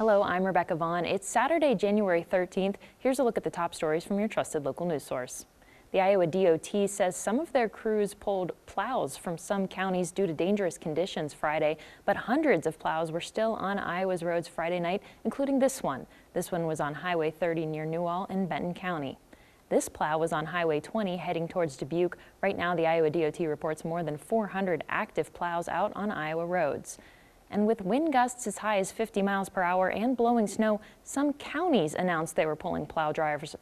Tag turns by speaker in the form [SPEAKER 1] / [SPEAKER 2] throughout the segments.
[SPEAKER 1] Hello, I'm Rebecca Vaughn. It's Saturday, January 13th. Here's a look at the top stories from your trusted local news source. The Iowa DOT says some of their crews pulled plows from some counties due to dangerous conditions Friday, but hundreds of plows were still on Iowa's roads Friday night, including this one. This one was on Highway 30 near Newell in Benton County. This plow was on Highway 20 heading towards Dubuque. Right now, the Iowa DOT reports more than 400 active plows out on Iowa roads. And with wind gusts as high as 50 miles per hour and blowing snow, some counties announced they were pulling plow drivers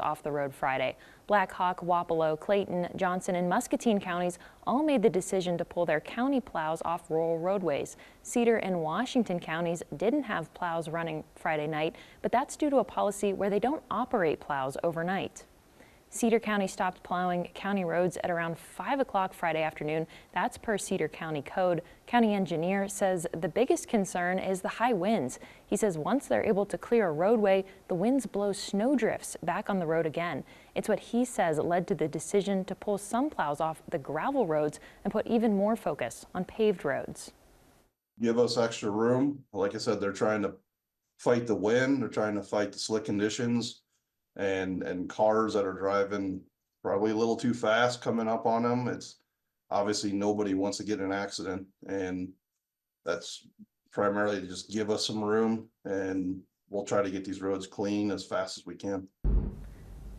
[SPEAKER 1] off the road Friday. Black Hawk, Wapello, Clayton, Johnson, and Muscatine counties all made the decision to pull their county plows off rural roadways. Cedar and Washington counties didn't have plows running Friday night, but that's due to a policy where they don't operate plows overnight. Cedar County stopped plowing county roads at around 5 o'clock Friday afternoon. That's per Cedar County code. County engineer says the biggest concern is the high winds. He says once they're able to clear a roadway, the winds blow snowdrifts back on the road again. It's what he says led to the decision to pull some plows off the gravel roads and put even more focus on paved roads.
[SPEAKER 2] Give us extra room. Like I said, they're trying to fight the wind. They're trying to fight the slick conditions. And cars that are driving probably a little too fast coming up on them. It's obviously nobody wants to get in an accident, and that's primarily to just give us some room, and we'll try to get these roads clean as fast as we can.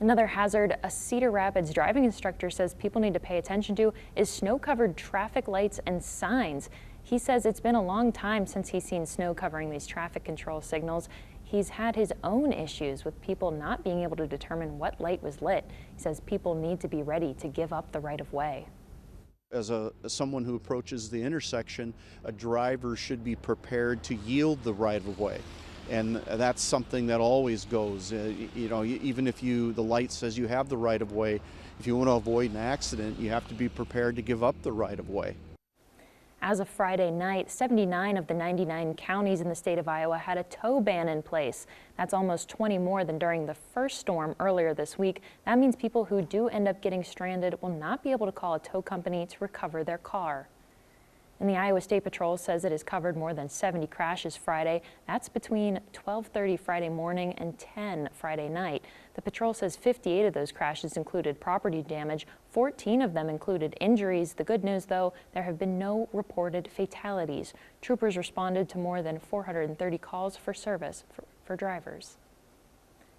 [SPEAKER 1] Another hazard a Cedar Rapids driving instructor says people need to pay attention to is snow-covered traffic lights and signs. He says it's been a long time since he's seen snow covering these traffic control signals. He's had his own issues with people not being able to determine what light was lit. He says people need to be ready to give up the right of way.
[SPEAKER 3] As someone who approaches the intersection, a driver should be prepared to yield the right of way. And that's something that always goes, even if the light says you have the right of way, if you want to avoid an accident, you have to be prepared to give up the right of way.
[SPEAKER 1] As of Friday night, 79 of the 99 counties in the state of Iowa had a tow ban in place. That's almost 20 more than during the first storm earlier this week. That means people who do end up getting stranded will not be able to call a tow company to recover their car. And the Iowa State Patrol says it has covered more than 70 crashes Friday. That's between 12:30 Friday morning and 10 Friday night. The patrol says 58 of those crashes included property damage. 14 of them included injuries. The good news, though, there have been no reported fatalities. Troopers responded to more than 430 calls for service for drivers.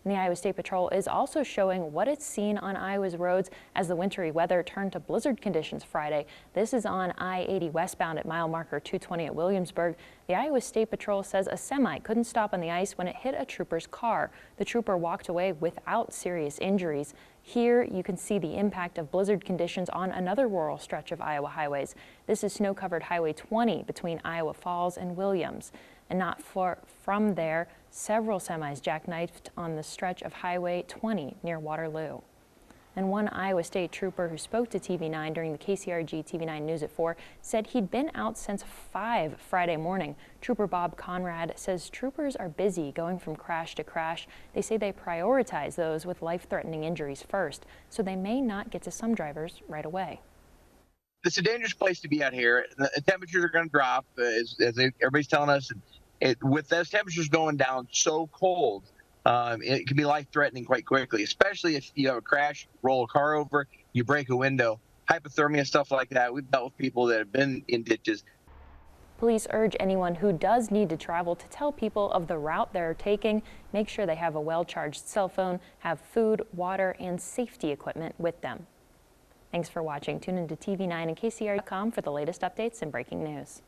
[SPEAKER 1] And the Iowa State Patrol is also showing what it's seen on Iowa's roads as the wintry weather turned to blizzard conditions Friday. This is on I-80 westbound at mile marker 220 at Williamsburg. The Iowa State Patrol says a semi couldn't stop on the ice when it hit a trooper's car. The trooper walked away without serious injuries. Here you can see the impact of blizzard conditions on another rural stretch of Iowa highways. This is snow-covered Highway 20 between Iowa Falls and Williams. And not far from there, several semis jackknifed on the stretch of Highway 20 near Waterloo. And one Iowa State trooper who spoke to TV9 during the KCRG TV9 News at 4 said he'd been out since 5 Friday morning. Trooper Bob Conrad says troopers are busy going from crash to crash. They say they prioritize those with life-threatening injuries first, so they may not get to some drivers right away.
[SPEAKER 4] It's a dangerous place to be out here. The temperatures are going to drop, as everybody's telling us. With those temperatures going down so cold, it can be life-threatening quite quickly, especially if you have a crash, roll a car over, you break a window, hypothermia, stuff like that. We've dealt with people that have been in ditches.
[SPEAKER 1] Police urge anyone who does need to travel to tell people of the route they're taking. Make sure they have a well-charged cell phone, have food, water, and safety equipment with them. Thanks for watching. Tune into TV9 and KCRG.com for the latest updates and breaking news.